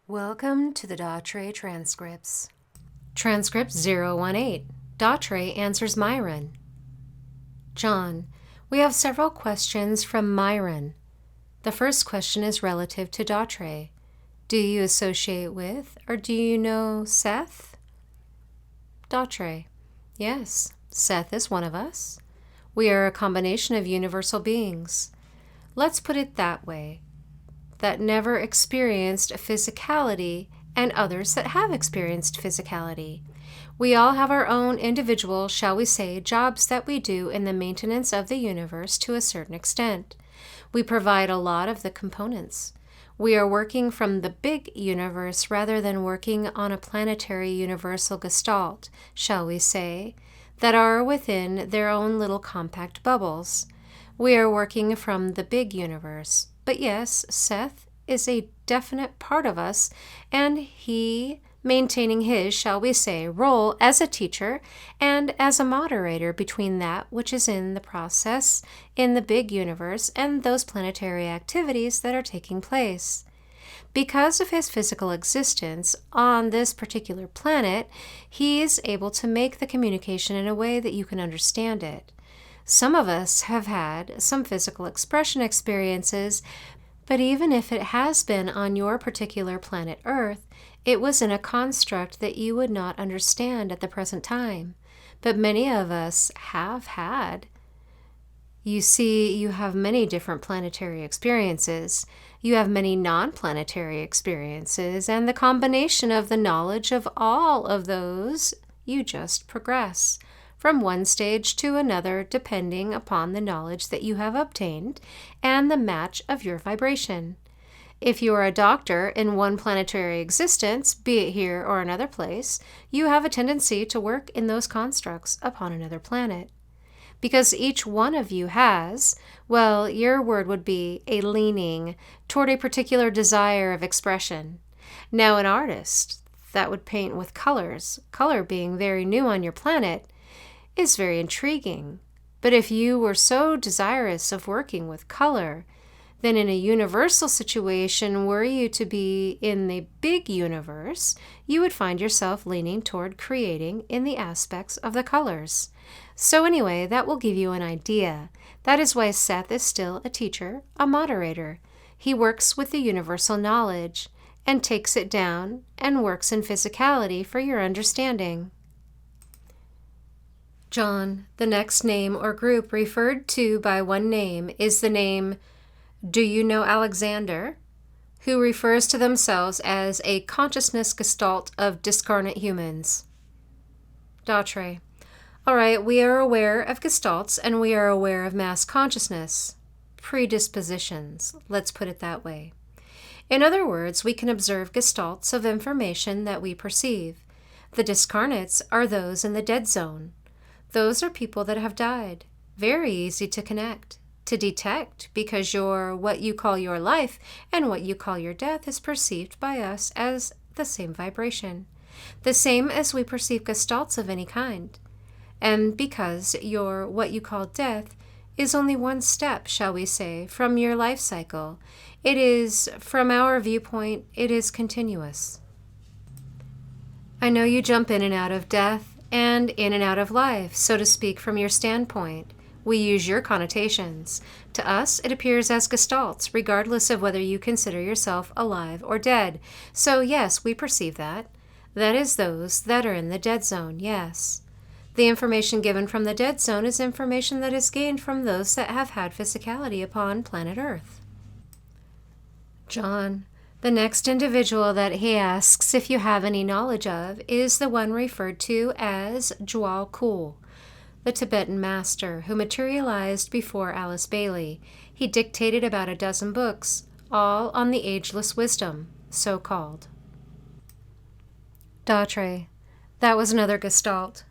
Welcome to the DATRE Transcripts. Transcript 018. DATRE answers Myron. John, we have several questions from Myron. The first question is relative to DATRE. Do you associate with or do you know Seth? DATRE. Yes, Seth is one of us. We are a combination of universal beings. Let's put it that way. That never experienced physicality and others that have experienced physicality. We all have our own individual, shall we say, jobs that we do in the maintenance of the universe to a certain extent. We provide a lot of the components. We are working from the big universe rather than working on a planetary universal gestalt, shall we say, that are within their own little compact bubbles. We are working from the big universe. But yes, Seth is a definite part of us, and he maintaining his, shall we say, role as a teacher and as a moderator between that which is in the process in the big universe and those planetary activities that are taking place. Because of his physical existence on this particular planet, he is able to make the communication in a way that you can understand it. Some of us have had some physical expression experiences, but even if it has been on your particular planet Earth, it was in a construct that you would not understand at the present time. But many of us have had. You see, you have many different planetary experiences. You have many non-planetary experiences, and the combination of the knowledge of all of those, you just progress from one stage to another depending upon the knowledge that you have obtained and the match of your vibration. If you are a doctor in one planetary existence, be it here or another place, you have a tendency to work in those constructs upon another planet. Because each one of you has, well, your word would be a leaning toward a particular desire of expression. Now, an artist that would paint with colors, color being very new on your planet, is very intriguing. But if you were so desirous of working with color, then in a universal situation, were you to be in the big universe, you would find yourself leaning toward creating in the aspects of the colors. So anyway, that will give you an idea. That is why Seth is still a teacher, a moderator. He works with the universal knowledge and takes it down and works in physicality for your understanding. John, the next name or group referred to by one name is the name Do You Know Alexander, who refers to themselves as a consciousness gestalt of discarnate humans. DATRE. All right, we are aware of gestalts and we are aware of mass consciousness. Predispositions, let's put it that way. In other words, we can observe gestalts of information that we perceive. The discarnates are those in the dead zone. Those are people that have died. Very easy to connect, to detect, because what you call your life and what you call your death is perceived by us as the same vibration, the same as we perceive gestalts of any kind. And because what you call death is only one step, shall we say, from your life cycle, it is, from our viewpoint, it is continuous. I know you jump in and out of death, and in and out of life, so to speak, from your standpoint. We use your connotations. To us, it appears as gestalts, regardless of whether you consider yourself alive or dead. So yes, we perceive that. That is those that are in the dead zone, yes. The information given from the dead zone is information that is gained from those that have had physicality upon planet Earth. John, the next individual that he asks if you have any knowledge of is the one referred to as Djwhal Khul, the Tibetan master who materialized before Alice Bailey. He dictated about a dozen books, all on the ageless wisdom, so-called. DATRE. That was another gestalt.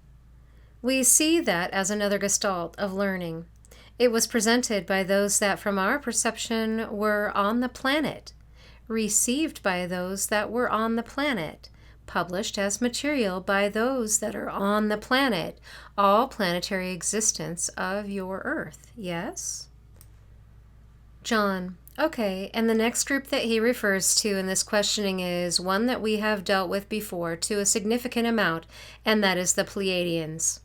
We see that as another gestalt of learning. It was presented by those that from our perception were on the planet, received by those that were on the planet, published as material by those that are on the planet, all planetary existence of your Earth, yes? John, Okay, and the next group that he refers to in this questioning is one that we have dealt with before to a significant amount, and that is the Pleiadians.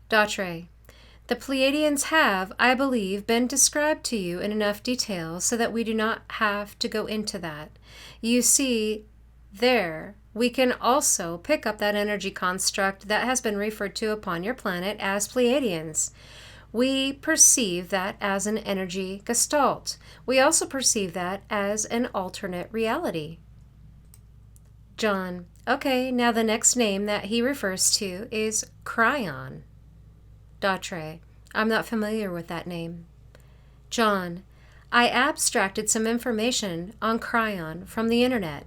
DATRE. The Pleiadians have, I believe, been described to you in enough detail so that we do not have to go into that. You see, there, we can also pick up that energy construct that has been referred to upon your planet as Pleiadians. We perceive that as an energy gestalt. We also perceive that as an alternate reality. John. Okay, now the next name that he refers to is Kryon. DATRE. I'm not familiar with that name. John. I abstracted some information on Kryon from the internet.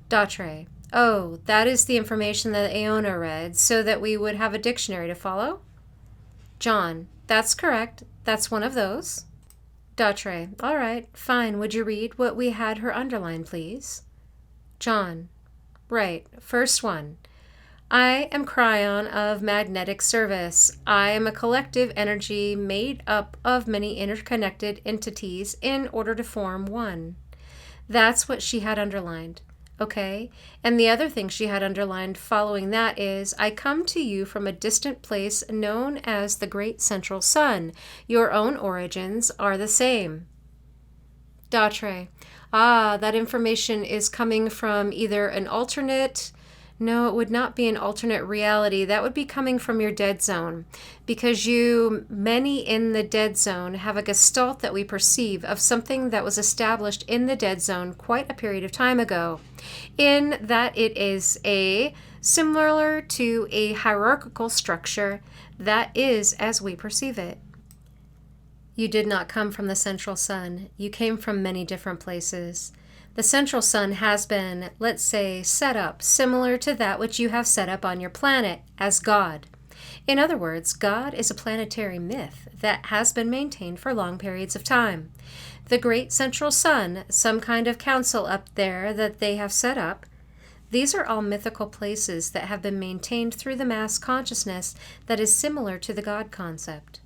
DATRE. Oh, that is the information that Aona read so that we would have a dictionary to follow? John. That's correct. That's one of those. DATRE. All right, fine. Would you read what we had her underline, please? John. Right. First one. I am Kryon of magnetic service. I am a collective energy made up of many interconnected entities in order to form one. That's what she had underlined. Okay? And the other thing she had underlined following that is, I come to you from a distant place known as the Great Central Sun. Your own origins are the same. DATRE. Ah, that information is coming from either an alternate... No, it would not be an alternate reality. That would be coming from your dead zone, because many in the dead zone, have a gestalt that we perceive of something that was established in the dead zone quite a period of time ago, in that it is similar to a hierarchical structure that is as we perceive it. You did not come from the central sun. You came from many different places. The central sun has been, let's say, set up similar to that which you have set up on your planet as God. In other words, God is a planetary myth that has been maintained for long periods of time. The great central sun, some kind of council up there that they have set up, these are all mythical places that have been maintained through the mass consciousness that is similar to the God concept.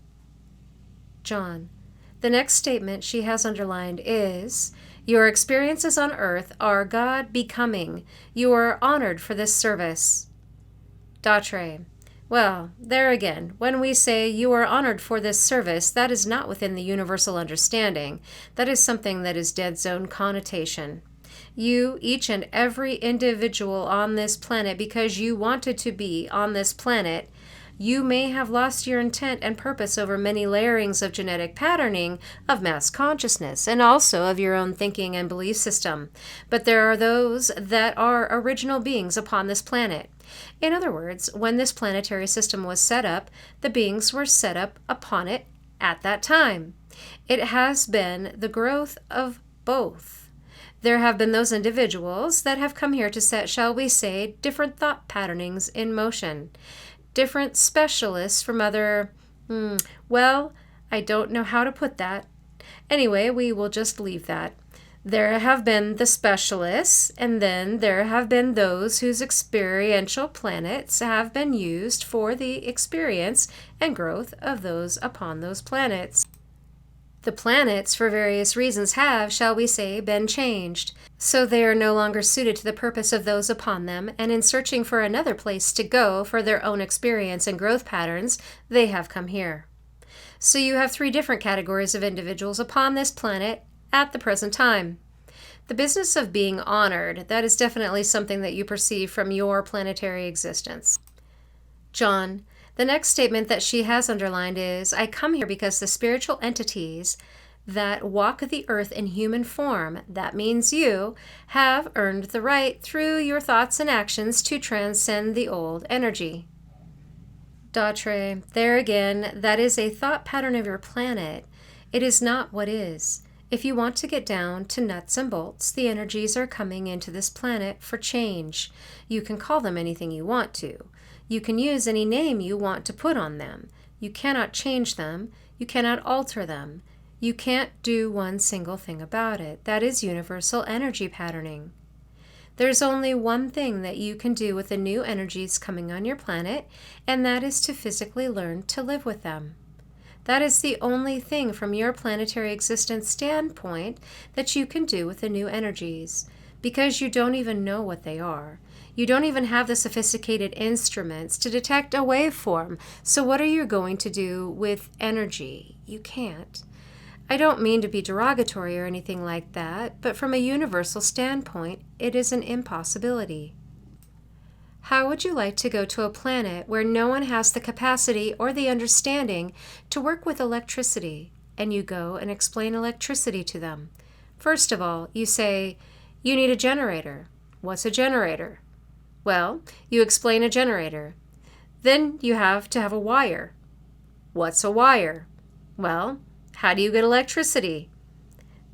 John. The next statement she has underlined is, your experiences on earth are God becoming. You are honored for this service. DATRE. Well, there again, when we say you are honored for this service, that is not within the universal understanding. That is something that is dead zone connotation. You, each and every individual on this planet, because you wanted to be on this planet, you may have lost your intent and purpose over many layerings of genetic patterning of mass consciousness and also of your own thinking and belief system. But there are those that are original beings upon this planet. In other words, when this planetary system was set up, the beings were set up upon it at that time. It has been the growth of both. There have been those individuals that have come here to set, shall we say, different thought patternings in motion. Different specialists from other, well, I don't know how to put that. Anyway, we will just leave that. There have been the specialists, and then there have been those whose experiential planets have been used for the experience and growth of those upon those planets. The planets, for various reasons, have, shall we say, been changed, so they are no longer suited to the purpose of those upon them, and in searching for another place to go for their own experience and growth patterns, they have come here. So you have 3 different categories of individuals upon this planet at the present time. The business of being honored, that is definitely something that you perceive from your planetary existence. John. The next statement that she has underlined is, I come here because the spiritual entities that walk the earth in human form, that means you, have earned the right through your thoughts and actions to transcend the old energy. DATRE. There again, that is a thought pattern of your planet. It is not what is. If you want to get down to nuts and bolts, the energies are coming into this planet for change. You can call them anything you want to. You can use any name you want to put on them. You cannot change them. You cannot alter them. You can't do one single thing about it. That is universal energy patterning. There's only one thing that you can do with the new energies coming on your planet, and that is to physically learn to live with them. That is the only thing from your planetary existence standpoint that you can do with the new energies, because you don't even know what they are. You don't even have the sophisticated instruments to detect a waveform. So what are you going to do with energy? You can't. I don't mean to be derogatory or anything like that, but from a universal standpoint, it is an impossibility. How would you like to go to a planet where no one has the capacity or the understanding to work with electricity, and you go and explain electricity to them? First of all, you say, you need a generator. What's a generator? Well, you explain a generator. Then you have to have a wire. What's a wire? Well, how do you get electricity?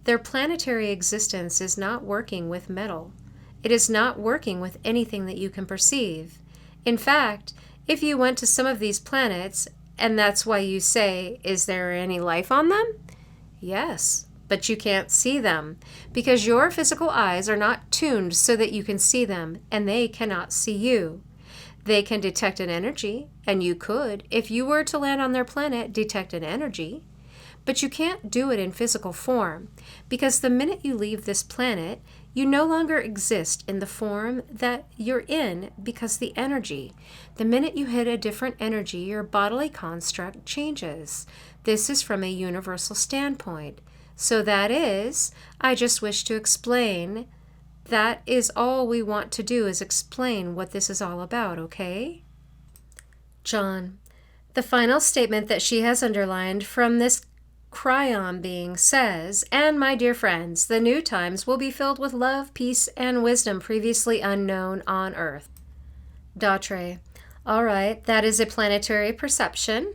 Their planetary existence is not working with metal. It is not working with anything that you can perceive. In fact, if you went to some of these planets, and that's why you say, is there any life on them? Yes, but you can't see them, because your physical eyes are not tuned so that you can see them, and they cannot see you. They can detect an energy, and you could, if you were to land on their planet, detect an energy. But you can't do it in physical form, because the minute you leave this planet, you no longer exist in the form that you're in, because the minute you hit a different energy, your bodily construct changes. This is from a universal standpoint. So that is, I just wish to explain, that is all we want to do, is explain what this is all about, okay? John, the final statement that she has underlined from this Kryon being says, and my dear friends, the new times will be filled with love, peace, and wisdom previously unknown on Earth. DATRE, all right, that is a planetary perception.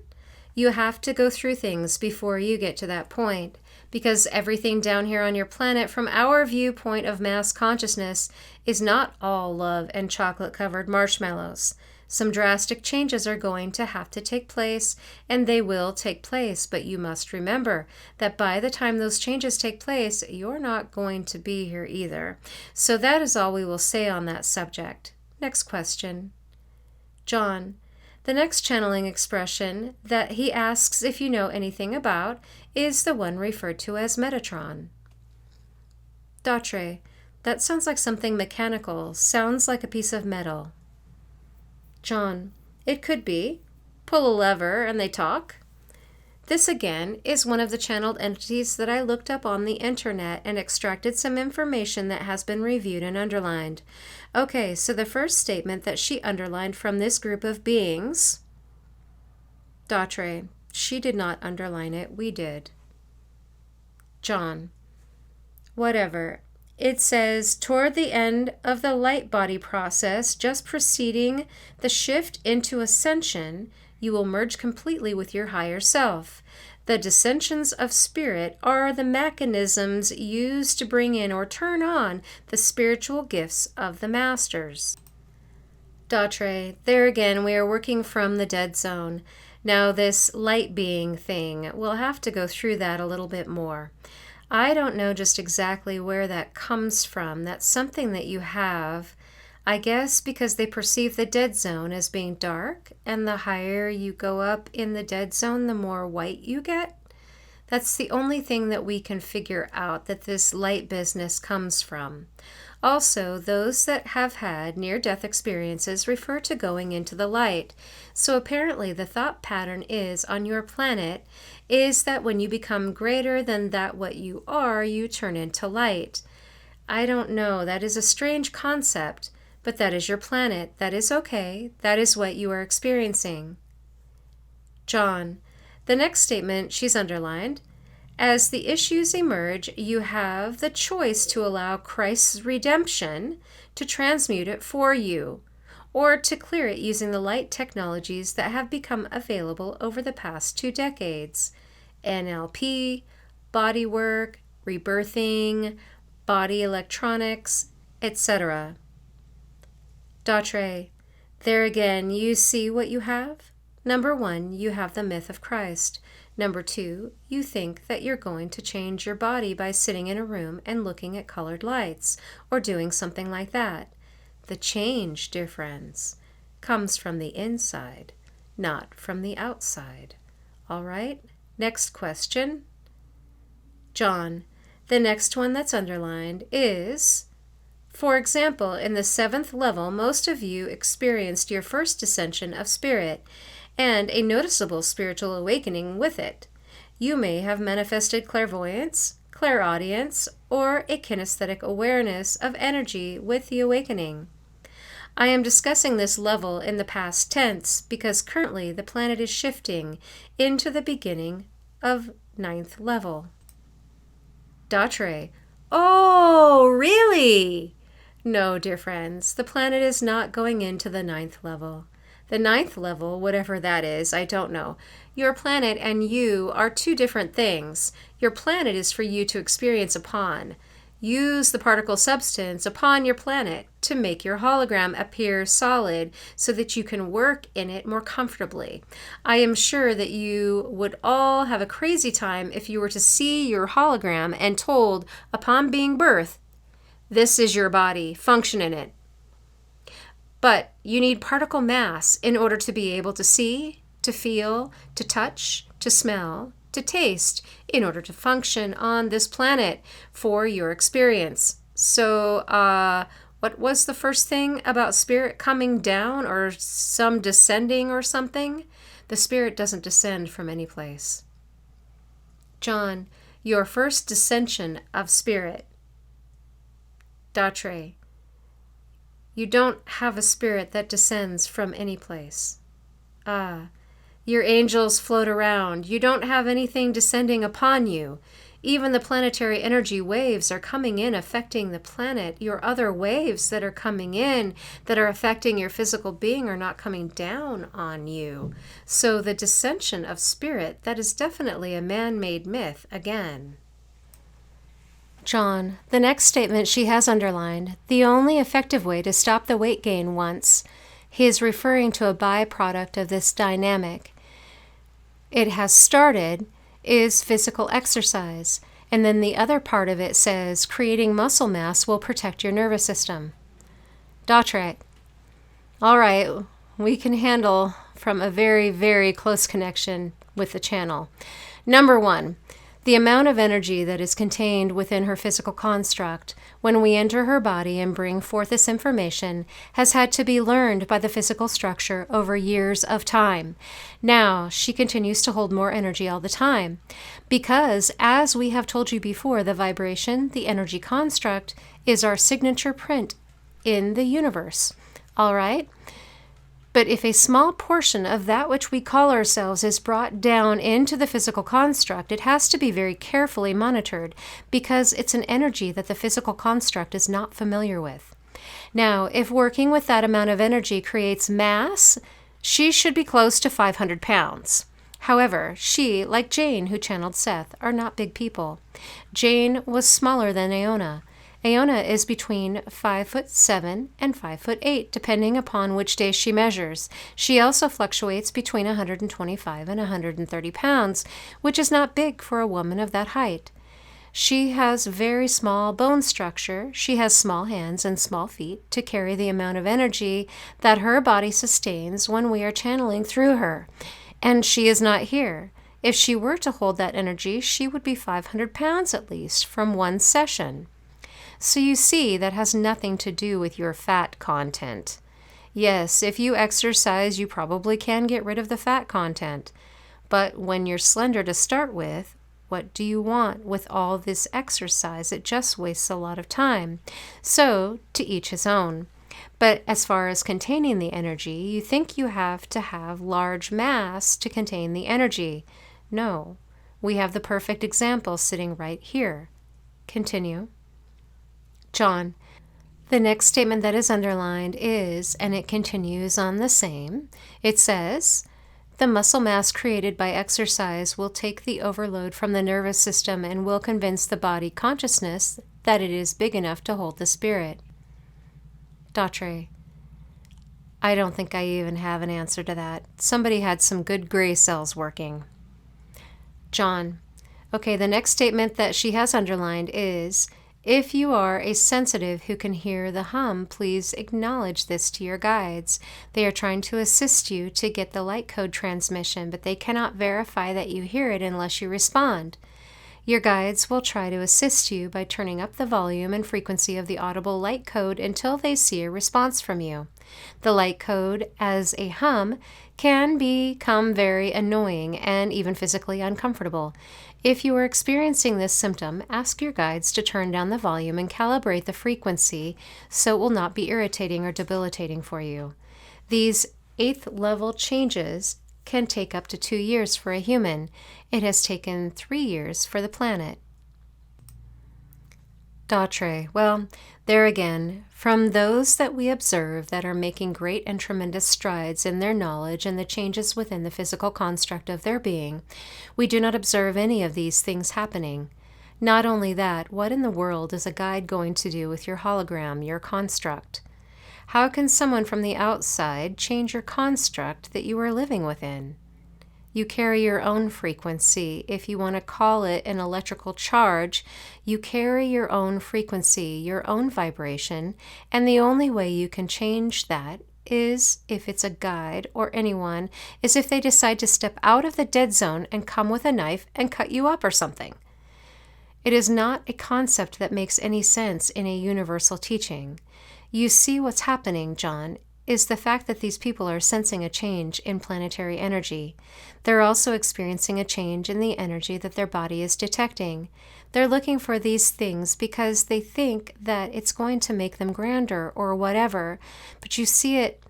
You have to go through things before you get to that point, because everything down here on your planet, from our viewpoint of mass consciousness, is not all love and chocolate-covered marshmallows. Some drastic changes are going to have to take place, and they will take place, but you must remember that by the time those changes take place, you're not going to be here either. So that is all we will say on that subject. Next question. John, the next channeling expression that he asks if you know anything about is the one referred to as Metatron. DATRE, that sounds like something mechanical, sounds like a piece of metal. John, it could be. Pull a lever and they talk. This again is one of the channeled entities that I looked up on the internet and extracted some information that has been reviewed and underlined. Okay, so the first statement that she underlined from this group of beings, DATRE, she did not underline it, we did. John, whatever. It says, toward the end of the light body process, just preceding the shift into ascension, you will merge completely with your higher self. The dissensions of spirit are the mechanisms used to bring in or turn on the spiritual gifts of the masters. DATRE, there again, we are working from the dead zone. Now this light being thing, we'll have to go through that a little bit more. I don't know just exactly where that comes from. That's something that you have, I guess, because they perceive the dead zone as being dark, and the higher you go up in the dead zone, the more white you get. That's the only thing that we can figure out that this light business comes from. Also, those that have had near-death experiences refer to going into the light. So apparently the thought pattern is, on your planet, is that when you become greater than that what you are, you turn into light. I don't know, that is a strange concept, but that is your planet. That is okay. That is what you are experiencing. John, the next statement she's underlined, as the issues emerge, you have the choice to allow Christ's redemption to transmute it for you, or to clear it using the light technologies that have become available over the past 2 decades. NLP, bodywork, rebirthing, body electronics, etc. DATRE, there again, you see what you have? Number 1, you have the myth of Christ. Number 2, you think that you're going to change your body by sitting in a room and looking at colored lights, or doing something like that. The change, dear friends, comes from the inside, not from the outside. All right? Next question. John, the next one that's underlined is, for example, in the 7th level, most of you experienced your first ascension of spirit and a noticeable spiritual awakening with it. You may have manifested clairvoyance, clairaudience, or a kinesthetic awareness of energy with the awakening. I am discussing this level in the past tense because currently the planet is shifting into the beginning of 9th level. DATRE. Oh, really? No, dear friends, the planet is not going into the 9th level. The 9th level, whatever that is, I don't know. Your planet and you are two different things. Your planet is for you to experience upon. Use the particle substance upon your planet to make your hologram appear solid so that you can work in it more comfortably. I am sure that you would all have a crazy time if you were to see your hologram and told upon being birthed, this is your body, function in it. But you need particle mass in order to be able to see, to feel, to touch, to smell, to taste, in order to function on this planet for your experience. So, what was the first thing about spirit coming down or some descending or something? The spirit doesn't descend from any place. John, your first descension of spirit. DATRE. You don't have a spirit that descends from any place. Your angels float around. You don't have anything descending upon you. Even the planetary energy waves are coming in, affecting the planet. Your other waves that are coming in, that are affecting your physical being, are not coming down on you. So the descension of spirit, that is definitely a man-made myth again. John, the next statement she has underlined, the only effective way to stop the weight gain once. He is referring to a byproduct of this dynamic. It has started is physical exercise, and then the other part of it says creating muscle mass will protect your nervous system. DATRE. All right, we can handle from a very, very close connection with the channel. Number 1. The amount of energy that is contained within her physical construct when we enter her body and bring forth this information has had to be learned by the physical structure over years of time. Now, she continues to hold more energy all the time because, as we have told you before, the vibration, the energy construct, is our signature print in the universe. All right? But if a small portion of that which we call ourselves is brought down into the physical construct, it has to be very carefully monitored because it's an energy that the physical construct is not familiar with. Now, if working with that amount of energy creates mass, she should be close to 500 pounds. However, she, like Jane, who channeled Seth, are not big people. Jane was smaller than Aona. Aona is between 5'7" and 5'8", depending upon which day she measures. She also fluctuates between 125 and 130 pounds, which is not big for a woman of that height. She has very small bone structure. She has small hands and small feet to carry the amount of energy that her body sustains when we are channeling through her. And she is not here. If she were to hold that energy, she would be 500 pounds at least from one session. So you see, that has nothing to do with your fat content. Yes, if you exercise, you probably can get rid of the fat content. But when you're slender to start with, what do you want with all this exercise? It just wastes a lot of time. So, to each his own. But as far as containing the energy, you think you have to have large mass to contain the energy. No, we have the perfect example sitting right here. Continue. John, the next statement that is underlined is, and it continues on the same, it says, the muscle mass created by exercise will take the overload from the nervous system and will convince the body consciousness that it is big enough to hold the spirit. DATRE. I don't think I even have an answer to that. Somebody had some good gray cells working. John. Okay, the next statement that she has underlined is, If you are a sensitive who can hear the hum, please acknowledge this to your guides. They are trying to assist you to get the light code transmission, but they cannot verify that you hear it unless you respond. Your guides will try to assist you by turning up the volume and frequency of the audible light code until they see a response from you. The light code, as a hum, can become very annoying and even physically uncomfortable. If you are experiencing this symptom, ask your guides to turn down the volume and calibrate the frequency so it will not be irritating or debilitating for you. These 8th level changes can take up to 2 years for a human. It has taken 3 years for the planet. DATRE. Well, there again, from those that we observe that are making great and tremendous strides in their knowledge and the changes within the physical construct of their being, we do not observe any of these things happening. Not only that, what in the world is a guide going to do with your hologram, your construct? How can someone from the outside change your construct that you are living within? You carry your own frequency. If you want to call it an electrical charge, you carry your own frequency, your own vibration, and the only way you can change that is, if it's a guide or anyone, is if they decide to step out of the dead zone and come with a knife and cut you up or something. It is not a concept that makes any sense in a universal teaching. You see what's happening, John, is the fact that these people are sensing a change in planetary energy. They're also experiencing a change in the energy that their body is detecting. They're looking for these things because they think that it's going to make them grander or whatever. But you see it,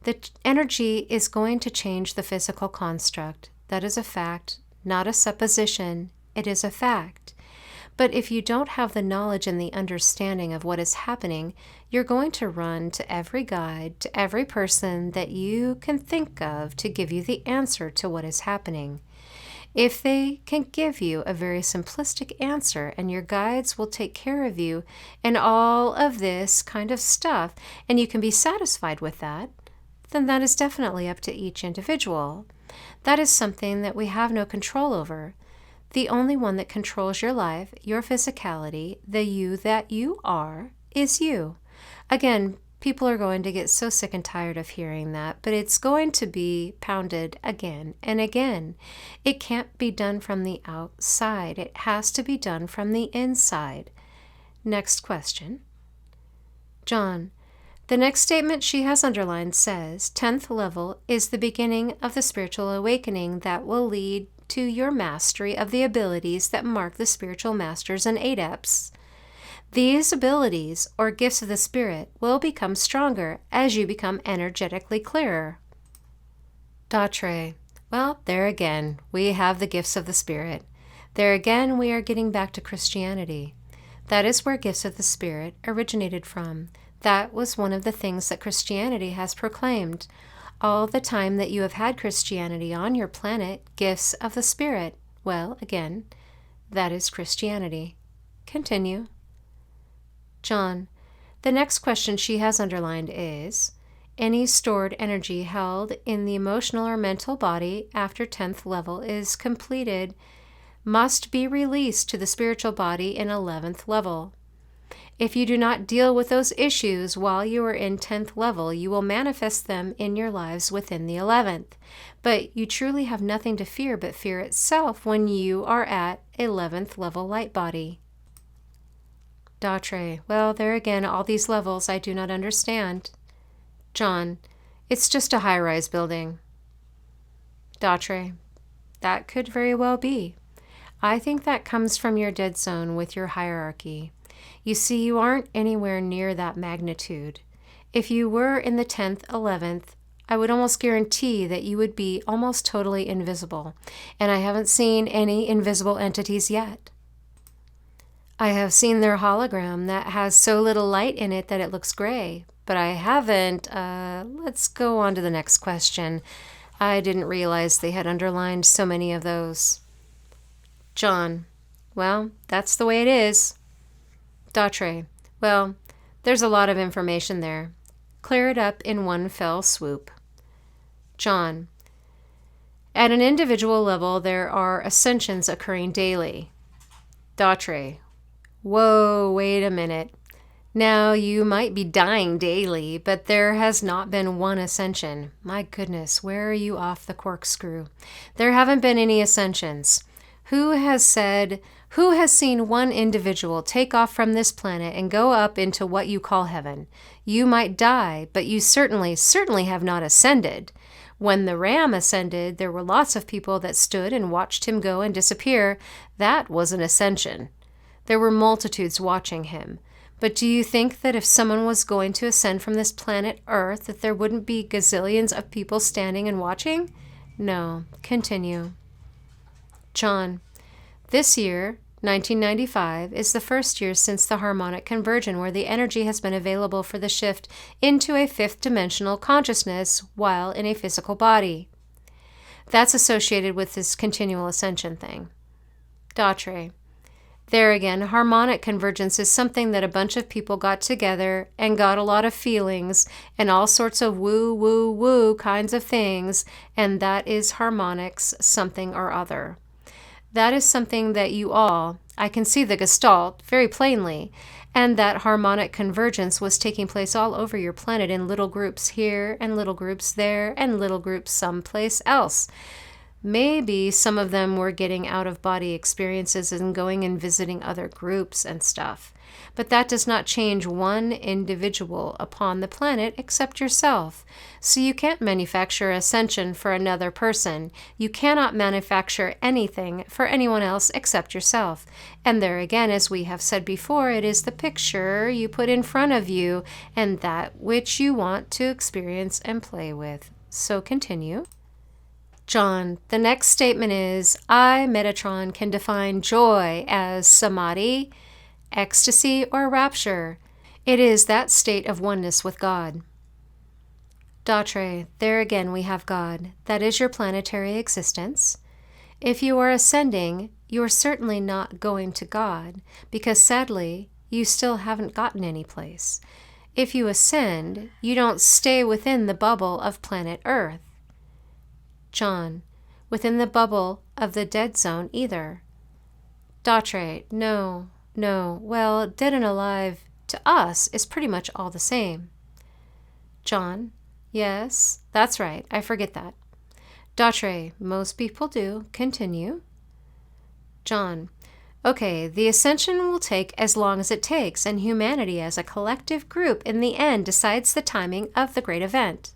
the energy is going to change the physical construct. That is a fact, not a supposition. It is a fact. But if you don't have the knowledge and the understanding of what is happening, you're going to run to every guide, to every person that you can think of to give you the answer to what is happening. If they can give you a very simplistic answer and your guides will take care of you and all of this kind of stuff, and you can be satisfied with that, then that is definitely up to each individual. That is something that we have no control over. The only one that controls your life, your physicality, the you that you are, is you. Again, people are going to get so sick and tired of hearing that, but it's going to be pounded again and again. It can't be done from the outside. It has to be done from the inside. Next question. John, the next statement she has underlined says, 10th level is the beginning of the spiritual awakening that will lead to your mastery of the abilities that mark the spiritual masters and adepts. These abilities, or gifts of the spirit, will become stronger as you become energetically clearer. DATRE. Well, there again, we have the gifts of the spirit. There again, we are getting back to Christianity. That is where gifts of the spirit originated from. That was one of the things that Christianity has proclaimed. All the time that you have had Christianity on your planet, gifts of the Spirit. Well, again, that is Christianity. Continue. John, the next question she has underlined is, any stored energy held in the emotional or mental body after 10th level is completed must be released to the spiritual body in 11th level. If you do not deal with those issues while you are in 10th level, you will manifest them in your lives within the 11th. But you truly have nothing to fear but fear itself when you are at 11th level light body. DATRE. Well, there again, all these levels I do not understand. John. It's just a high-rise building. DATRE. That could very well be. I think that comes from your dead zone with your hierarchy. You see, you aren't anywhere near that magnitude. If you were in the 10th, 11th, I would almost guarantee that you would be almost totally invisible, and I haven't seen any invisible entities yet. I have seen their hologram that has so little light in it that it looks gray, but I haven't. Let's go on to the next question. I didn't realize they had underlined so many of those. John. Well, that's the way it is. DATRE. Well, there's a lot of information there. Clear it up in one fell swoop. John. At an individual level, there are ascensions occurring daily. DATRE. Whoa, wait a minute. Now, you might be dying daily, but there has not been one ascension. My goodness, where are you off the corkscrew? There haven't been any ascensions. Who has seen one individual take off from this planet and go up into what you call heaven? You might die, but you certainly have not ascended. When the ram ascended, there were lots of people that stood and watched him go and disappear. That was an ascension. There were multitudes watching him. But do you think that if someone was going to ascend from this planet Earth, that there wouldn't be gazillions of people standing and watching? No. Continue. John, this year, 1995, is the first year since the harmonic conversion where the energy has been available for the shift into a fifth-dimensional consciousness while in a physical body. That's associated with this continual ascension thing. DATRE. There again, harmonic convergence is something that a bunch of people got together and got a lot of feelings and all sorts of woo, woo, woo kinds of things, and that is harmonics something or other. That is something that you all, I can see the gestalt very plainly, and that harmonic convergence was taking place all over your planet in little groups here and little groups there and little groups someplace else. Maybe some of them were getting out-of-body experiences and going and visiting other groups and stuff. But that does not change one individual upon the planet except yourself. So you can't manufacture ascension for another person. You cannot manufacture anything for anyone else except yourself. And there again, as we have said before, it is the picture you put in front of you and that which you want to experience and play with. So continue. John, the next statement is, I, Metatron, can define joy as samadhi, ecstasy, or rapture. It is that state of oneness with God. DATRE, there again we have God. That is your planetary existence. If you are ascending, you are certainly not going to God, because sadly, you still haven't gotten any place. If you ascend, you don't stay within the bubble of planet Earth. John, within the bubble of the dead zone either. DATRE, no. Well, dead and alive to us is pretty much all the same. John, yes, that's right, I forget that. DATRE, most people do. Continue. John, okay, the ascension will take as long as it takes, and humanity as a collective group in the end decides the timing of the great event.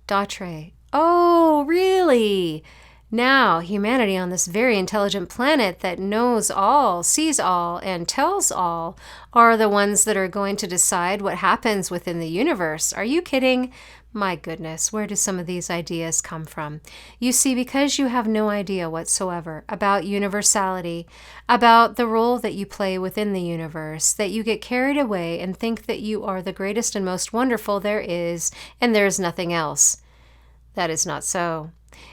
DATRE, oh, really? Now, humanity on this very intelligent planet that knows all, sees all, and tells all are the ones that are going to decide what happens within the universe. Are you kidding? My goodness, where do some of these ideas come from? You see, because you have no idea whatsoever about universality, about the role that you play within the universe, that you get carried away and think that you are the greatest and most wonderful there is, and there is nothing else. That is not so.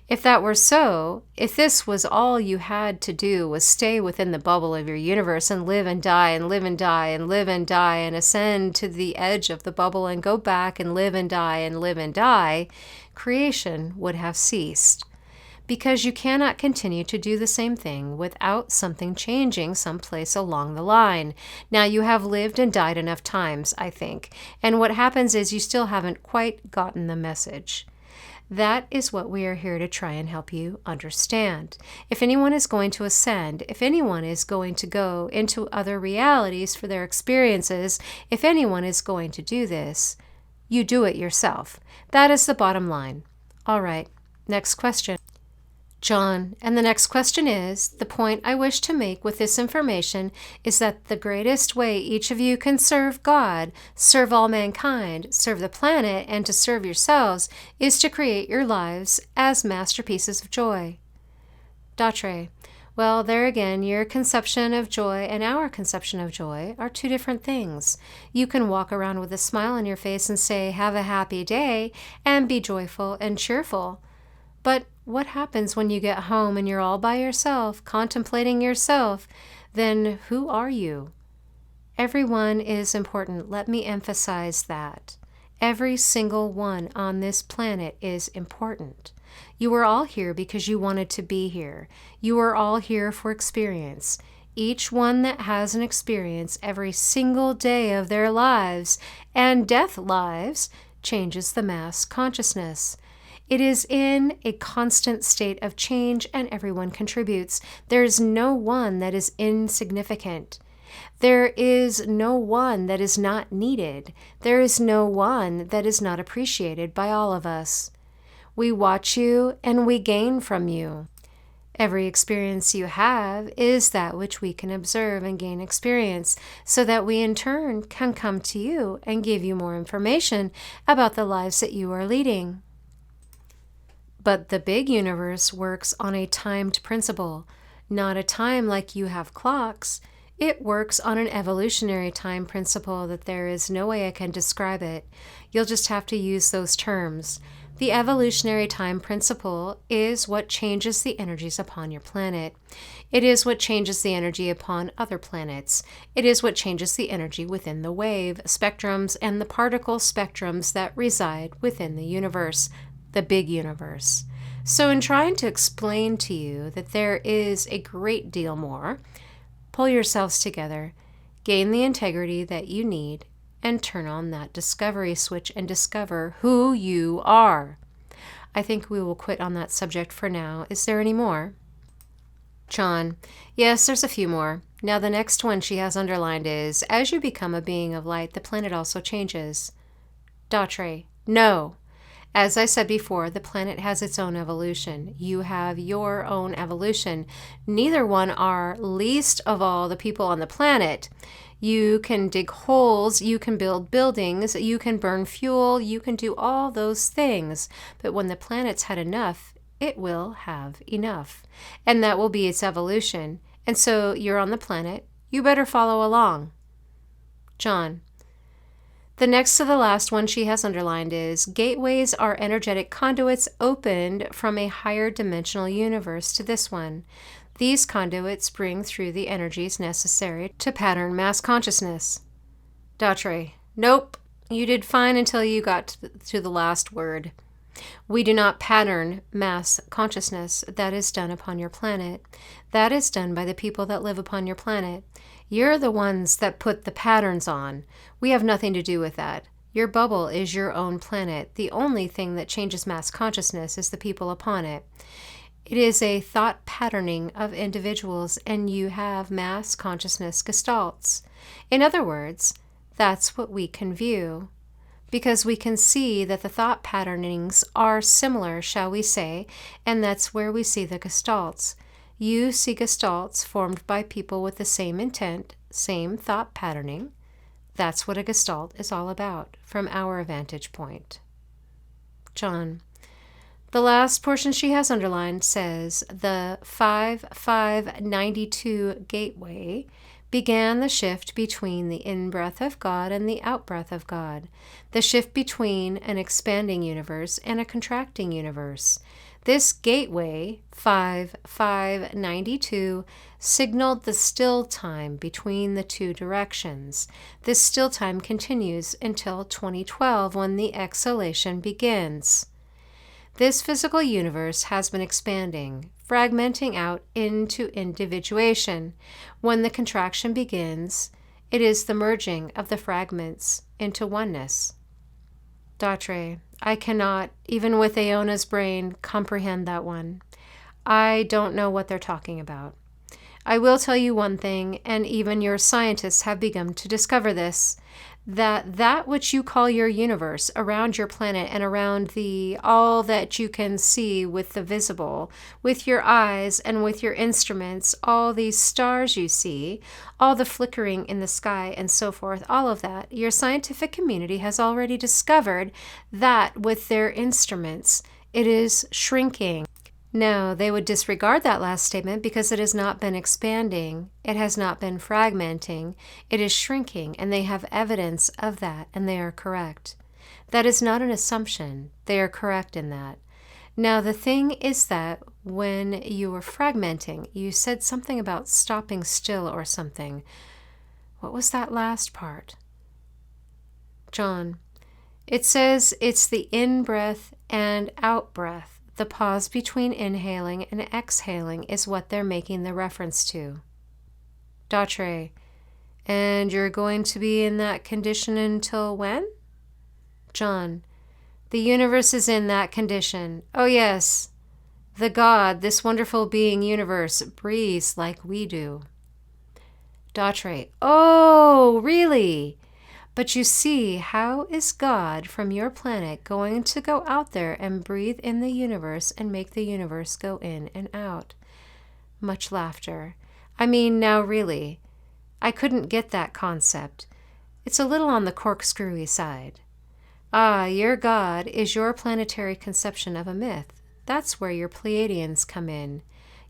If that were so, if this was all you had to do was stay within the bubble of your universe and live and die and live and die and live and die and ascend to the edge of the bubble and go back and live and die and live and die, creation would have ceased. Because you cannot continue to do the same thing without something changing someplace along the line. Now, you have lived and died enough times, I think, and what happens is you still haven't quite gotten the message. That is what we are here to try and help you understand. If anyone is going to ascend, if anyone is going to go into other realities for their experiences, if anyone is going to do this, you do it yourself. That is the bottom line. All right, next question. John, and the next question is, the point I wish to make with this information is that the greatest way each of you can serve God, serve all mankind, serve the planet, and to serve yourselves is to create your lives as masterpieces of joy. DATRE, well, there again, your conception of joy and our conception of joy are two different things. You can walk around with a smile on your face and say, have a happy day, and be joyful and cheerful. But what happens when you get home and you're all by yourself, contemplating yourself? Then who are you? Everyone is important. Let me emphasize that. Every single one on this planet is important. You are all here because you wanted to be here. You are all here for experience. each one that has an experience every single day of their lives and death lives changes the mass consciousness. It is in a constant state of change, and everyone contributes. There is no one that is insignificant. There is no one that is not needed. There is no one that is not appreciated by all of us. We watch you and we gain from you. Every experience you have is that which we can observe and gain experience, so that we in turn can come to you and give you more information about the lives that you are leading. But the big universe works on a timed principle, not a time like you have clocks. It works on an evolutionary time principle that there is no way I can describe it. You'll just have to use those terms. The evolutionary time principle is what changes the energies upon your planet. It is what changes the energy upon other planets. It is what changes the energy within the wave spectrums and the particle spectrums that reside within the universe, the big universe. So in trying to explain to you that there is a great deal more, pull yourselves together, gain the integrity that you need, and turn on that discovery switch and discover who you are. I think we will quit on that subject for now. Is there any more? John: yes, there's a few more. Now the next one she has underlined is, as you become a being of light, the planet also changes. DATRE: no. As I said before, the planet has its own evolution. You have your own evolution. Neither one are least of all the people on the planet. You can dig holes, you can build buildings, you can burn fuel, you can do all those things. But when the planet's had enough, it will have enough. And that will be its evolution. And so you're on the planet. You better follow along. John: the next to the last one she has underlined is, gateways are energetic conduits opened from a higher dimensional universe to this one. These conduits bring through the energies necessary to pattern mass consciousness. DATRE: nope. You did fine until you got to the last word. We do not pattern mass consciousness. That is done upon your planet. That is done by the people that live upon your planet. You're the ones that put the patterns on. We have nothing to do with that. Your bubble is your own planet. The only thing that changes mass consciousness is the people upon it. It is a thought patterning of individuals, and you have mass consciousness gestalts. In other words, that's what we can view, because we can see that the thought patternings are similar, shall we say, and that's where we see the gestalts. You see gestalts formed by people with the same intent, same thought patterning. That's what a gestalt is all about from our vantage point. John: the last portion she has underlined says, the 5592 gateway began the shift between the in-breath of God and the out-breath of God, the shift between an expanding universe and a contracting universe. This gateway, 5592, signaled the still time between the two directions. This still time continues until 2012, when the exhalation begins. This physical universe has been expanding, fragmenting out into individuation. When the contraction begins, it is the merging of the fragments into oneness. DATRE: I cannot, even with Aona's brain, comprehend that one. I don't know what they're talking about. I will tell you one thing, and even your scientists have begun to discover this, that which you call your universe around your planet and around all that you can see with the visible, with your eyes and with your instruments, all these stars you see, all the flickering in the sky and so forth, all of that, your scientific community has already discovered that with their instruments, it is shrinking. No, they would disregard that last statement because it has not been expanding. It has not been fragmenting. It is shrinking, and they have evidence of that, and they are correct. That is not an assumption. They are correct in that. Now, the thing is that when you were fragmenting, you said something about stopping still or something. What was that last part? John: it says it's the in-breath and out-breath. The pause between inhaling and exhaling is what they're making the reference to. DATRE. And you're going to be in that condition until when? John. The universe is in that condition. Oh yes. The God, this wonderful being universe, breathes like we do. DATRE. Oh, really? But you see, how is God from your planet going to go out there and breathe in the universe and make the universe go in and out? Much laughter. I mean, now really, I couldn't get that concept. It's a little on the corkscrewy side. Ah, your God is your planetary conception of a myth. That's where your Pleiadians come in.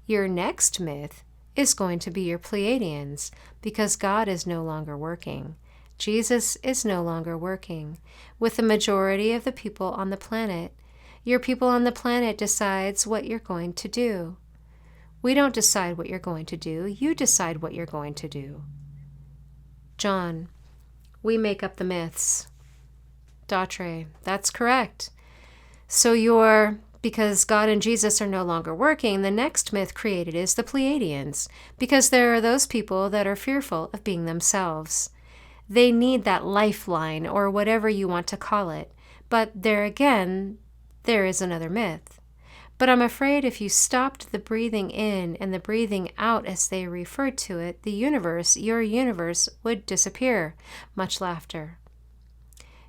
Your next myth is going to be your Pleiadians, because God is no longer working. Jesus is no longer working. With the majority of the people on the planet, your people on the planet decides what you're going to do. We don't decide what you're going to do. You decide what you're going to do. John. We make up the myths. DATRE. That's correct. So because God and Jesus are no longer working, the next myth created is the Pleiadians, because there are those people that are fearful of being themselves. They need that lifeline, or whatever you want to call it. But there again, there is another myth. But I'm afraid if you stopped the breathing in and the breathing out, as they referred to it, the universe, your universe, would disappear. Much laughter.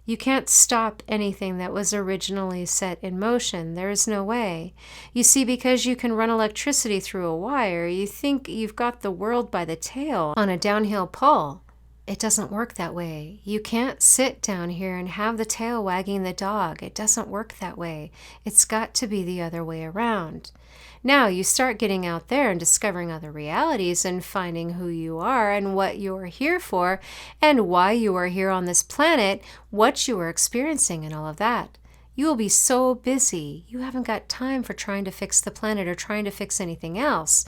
You can't stop anything that was originally set in motion. There is no way. You see, because you can run electricity through a wire, you think you've got the world by the tail on a downhill pull. It doesn't work that way. You can't sit down here and have the tail wagging the dog. It doesn't work that way. It's got to be the other way around. Now you start getting out there and discovering other realities and finding who you are and what you are here for and why you are here on this planet, what you are experiencing and all of that. You will be so busy, you haven't got time for trying to fix the planet or trying to fix anything else.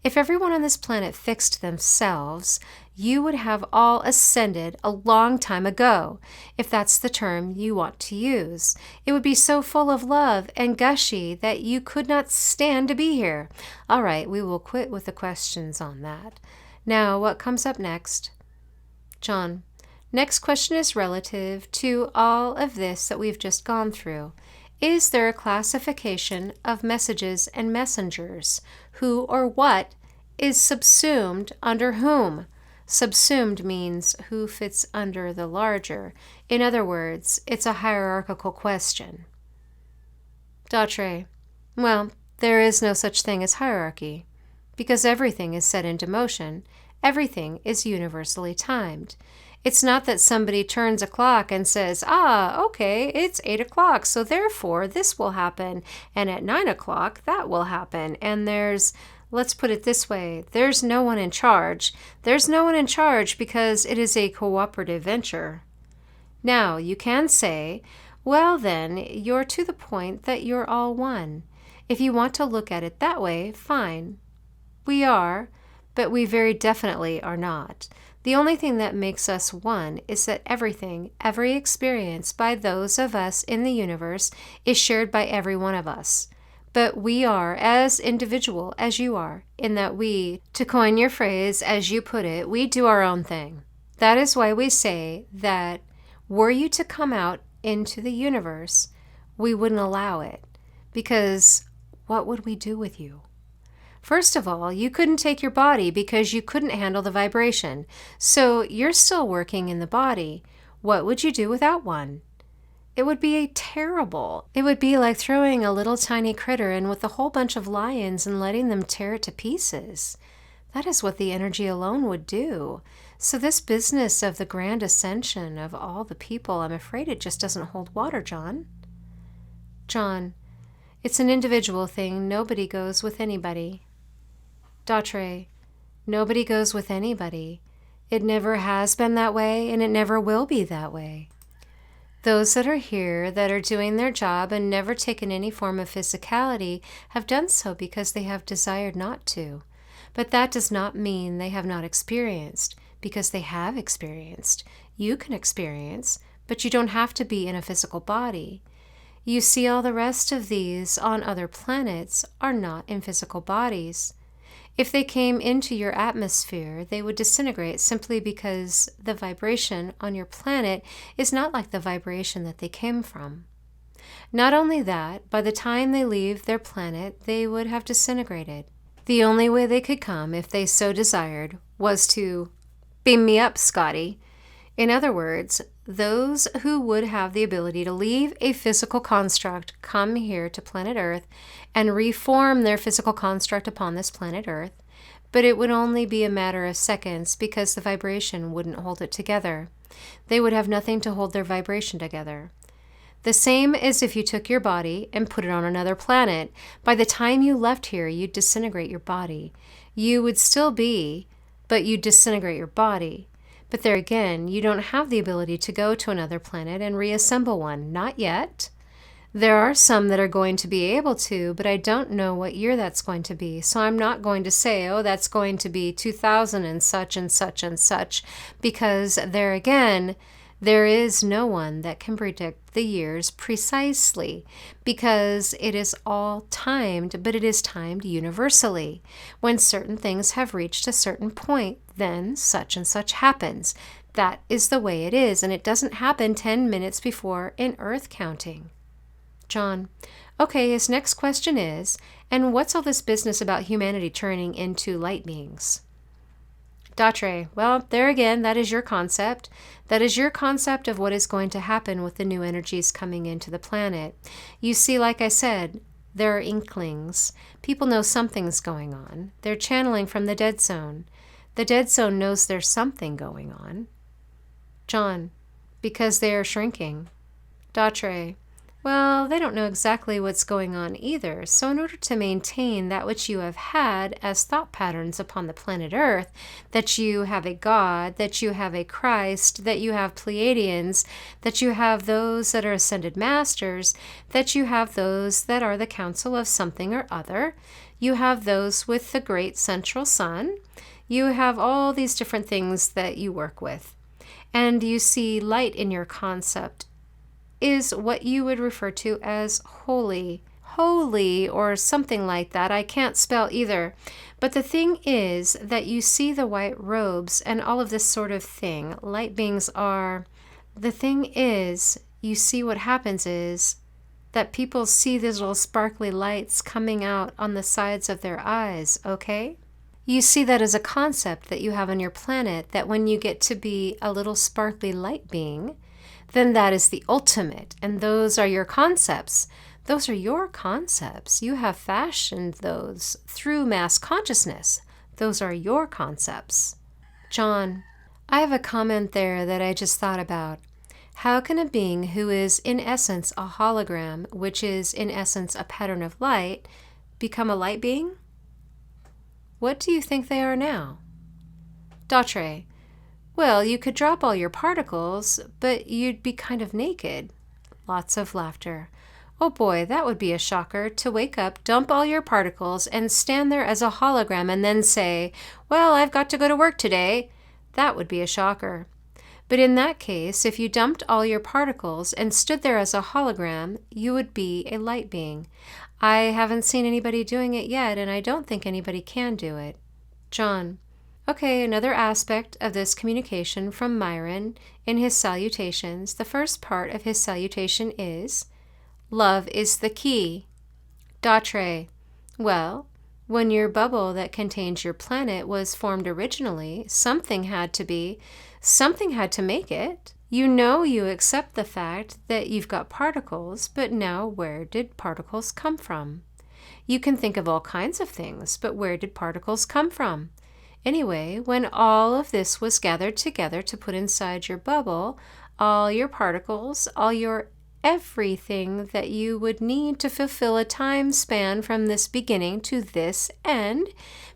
If everyone on this planet fixed themselves, you would have all ascended a long time ago, if that's the term you want to use. It would be so full of love and gushy that you could not stand to be here. All right, we will quit with the questions on that. Now, what comes up next? John, next question is relative to all of this that we've just gone through. Is there a classification of messages and messengers? Who or what is subsumed under whom? Subsumed means who fits under the larger. In other words, it's a hierarchical question. DATRE. Well, there is no such thing as hierarchy, because everything is set into motion. Everything is universally timed. It's not that somebody turns a clock and says, okay, it's 8 o'clock, so therefore this will happen, and at 9 o'clock that will happen, and let's put it this way, there's no one in charge. There's no one in charge because it is a cooperative venture. Now, you can say, well then, you're to the point that you're all one. If you want to look at it that way, fine. We are, but we very definitely are not. The only thing that makes us one is that everything, every experience by those of us in the universe is shared by every one of us. But we are as individual as you are, in that we, to coin your phrase as you put it, we do our own thing. That is why we say that were you to come out into the universe, we wouldn't allow it. Because what would we do with you? First of all, you couldn't take your body because you couldn't handle the vibration. So you're still working in the body. What would you do without one? It would be terrible. It would be like throwing a little tiny critter in with a whole bunch of lions and letting them tear it to pieces. That is what the energy alone would do. So this business of the grand ascension of all the people, I'm afraid it just doesn't hold water, John. John, it's an individual thing. Nobody goes with anybody. DATRE, nobody goes with anybody. It never has been that way, and it never will be that way. Those that are here, that are doing their job and never taken any form of physicality, have done so because they have desired not to. But that does not mean they have not experienced, because they have experienced. You can experience, but you don't have to be in a physical body. You see, all the rest of these on other planets are not in physical bodies. If they came into your atmosphere, they would disintegrate simply because the vibration on your planet is not like the vibration that they came from. Not only that, by the time they leave their planet, they would have disintegrated. The only way they could come, if they so desired, was to beam me up, Scottie. In other words, those who would have the ability to leave a physical construct come here to planet Earth and reform their physical construct upon this planet Earth, but it would only be a matter of seconds because the vibration wouldn't hold it together. They would have nothing to hold their vibration together. The same as if you took your body and put it on another planet. By the time you left here, you'd disintegrate your body. You would still be, but you'd disintegrate your body. But there again, you don't have the ability to go to another planet and reassemble one. Not yet. There are some that are going to be able to, but I don't know what year that's going to be. So I'm not going to say, oh, that's going to be 2000 and such and such and such, because there again, there is no one that can predict the years precisely, because it is all timed, but it is timed universally. When certain things have reached a certain point, then such and such happens. That is the way it is, and it doesn't happen 10 minutes before in Earth counting. John: okay, his next question is, and what's all this business about humanity turning into light beings? DATRE: well, there again, that is your concept. That is your concept of what is going to happen with the new energies coming into the planet. You see, like I said, there are inklings. People know something's going on. They're channeling from the dead zone. The dead zone knows there's something going on. John: because they are shrinking. DATRE: well, they don't know exactly what's going on either, so in order to maintain that which you have had as thought patterns upon the planet Earth, that you have a God, that you have a Christ, that you have Pleiadians, that you have those that are ascended masters, that you have those that are the council of something or other, you have those with the great central sun, you have all these different things that you work with, and you see light in your concept is what you would refer to as holy, or something like that. I can't spell either. But the thing is that you see the white robes and all of this sort of thing. Light beings are. The thing is, you see what happens is that people see these little sparkly lights coming out on the sides of their eyes, okay? You see that as a concept that you have on your planet, that when you get to be a little sparkly light being, then that is the ultimate, and those are your concepts. Those are your concepts. You have fashioned those through mass consciousness. Those are your concepts. John: I have a comment there that I just thought about. How can a being who is in essence a hologram, which is in essence a pattern of light, become a light being? What do you think they are now? DATRE: well, you could drop all your particles, but you'd be kind of naked. Lots of laughter. Oh boy, that would be a shocker, to wake up, dump all your particles, and stand there as a hologram and then say, well, I've got to go to work today. That would be a shocker. But in that case, if you dumped all your particles and stood there as a hologram, you would be a light being. I haven't seen anybody doing it yet, and I don't think anybody can do it. John: okay, another aspect of this communication from Myron in his salutations. The first part of his salutation is, love is the key. DATRE: well, when your bubble that contains your planet was formed originally, something had to make it. You know you accept the fact that you've got particles, but now where did particles come from? You can think of all kinds of things, but where did particles come from? Anyway, when all of this was gathered together to put inside your bubble, all your particles, all your everything that you would need to fulfill a time span from this beginning to this end,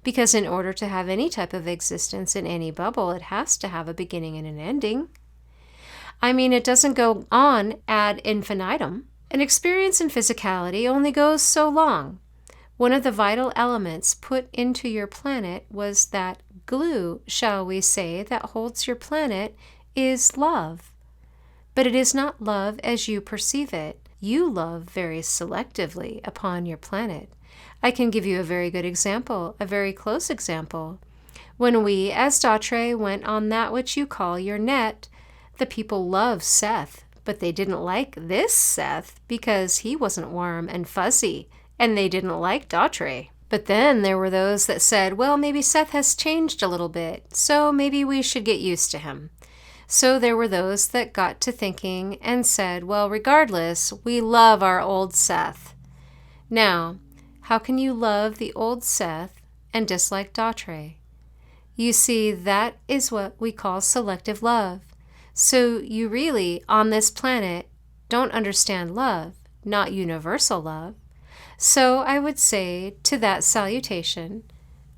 because in order to have any type of existence in any bubble, it has to have a beginning and an ending. I mean, it doesn't go on ad infinitum. An experience in physicality only goes so long. One of the vital elements put into your planet was that glue, shall we say, that holds your planet is love. But it is not love as you perceive it. You love very selectively upon your planet. I can give you a very good example, a very close example. When we, as DATRE, went on that which you call your net, the people loved Seth, but they didn't like this Seth because he wasn't warm and fuzzy, and they didn't like DATRE. But then there were those that said, well, maybe Seth has changed a little bit, so maybe we should get used to him. So there were those that got to thinking and said, well, regardless, we love our old Seth. Now, how can you love the old Seth and dislike DATRE? You see, that is what we call selective love. So you really, on this planet, don't understand love, not universal love. So I would say to that salutation,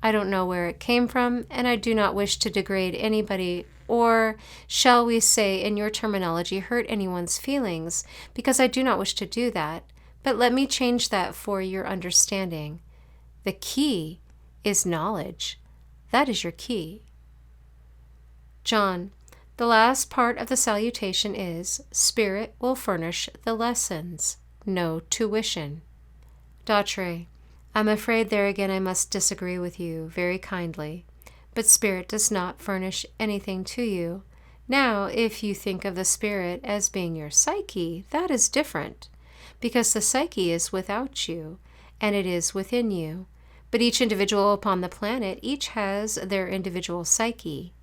I don't know where it came from, and I do not wish to degrade anybody, or shall we say in your terminology, hurt anyone's feelings, because I do not wish to do that. But let me change that for your understanding. The key is knowledge. That is your key. John, the last part of the salutation is, Spirit will furnish the lessons, no tuition. DATRE, I'm afraid there again I must disagree with you very kindly, but Spirit does not furnish anything to you. Now, if you think of the Spirit as being your psyche, that is different, because the psyche is without you, and it is within you. But each individual upon the planet, each has their individual psyche.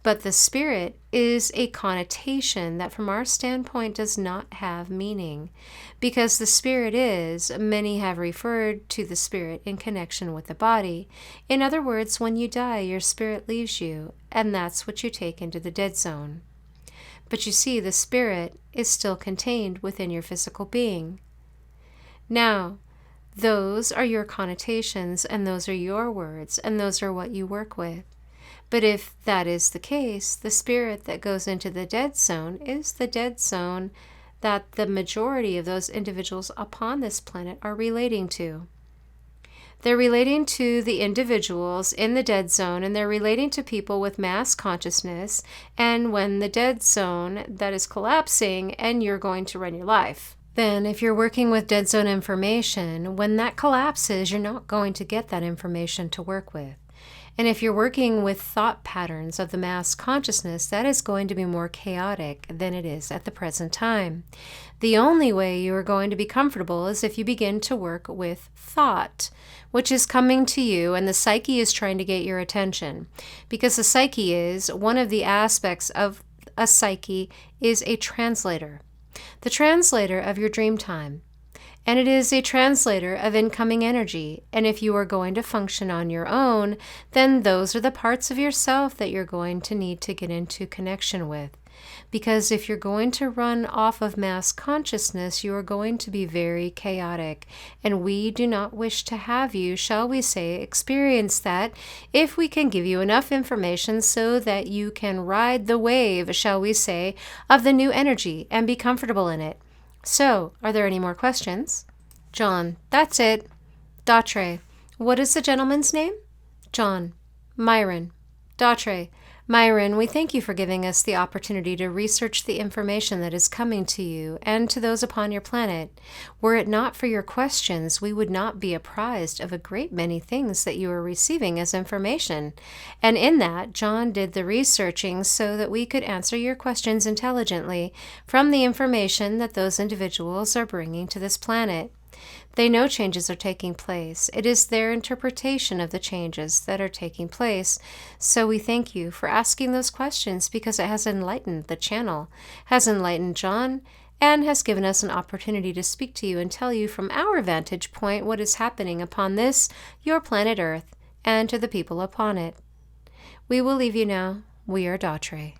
But the Spirit is a connotation that from our standpoint does not have meaning, because the Spirit is, many have referred to the Spirit in connection with the body. In other words, when you die, your spirit leaves you, and that's what you take into the dead zone. But you see, the Spirit is still contained within your physical being. Now, those are your connotations, and those are your words, and those are what you work with. But if that is the case, the spirit that goes into the dead zone is the dead zone that the majority of those individuals upon this planet are relating to. They're relating to the individuals in the dead zone, and they're relating to people with mass consciousness, and when the dead zone that is collapsing and you're going to run your life. Then if you're working with dead zone information, when that collapses, you're not going to get that information to work with. And if you're working with thought patterns of the mass consciousness, that is going to be more chaotic than it is at the present time. The only way you are going to be comfortable is if you begin to work with thought, which is coming to you, and the psyche is trying to get your attention. Because the psyche is, one of the aspects of a psyche is a translator. The translator of your dream time. And it is a translator of incoming energy. And if you are going to function on your own, then those are the parts of yourself that you're going to need to get into connection with. Because if you're going to run off of mass consciousness, you are going to be very chaotic. And we do not wish to have you, shall we say, experience that if we can give you enough information so that you can ride the wave, shall we say, of the new energy and be comfortable in it. So, are there any more questions? John, that's it. DATRE, what is the gentleman's name? John, Myron. DATRE, Myron, we thank you for giving us the opportunity to research the information that is coming to you and to those upon your planet. Were it not for your questions, we would not be apprised of a great many things that you are receiving as information. And in that, John did the researching so that we could answer your questions intelligently from the information that those individuals are bringing to this planet. They know changes are taking place. It is their interpretation of the changes that are taking place. So we thank you for asking those questions because it has enlightened the channel, has enlightened John, and has given us an opportunity to speak to you and tell you from our vantage point what is happening upon this, your planet Earth, and to the people upon it. We will leave you now. We are DATRE.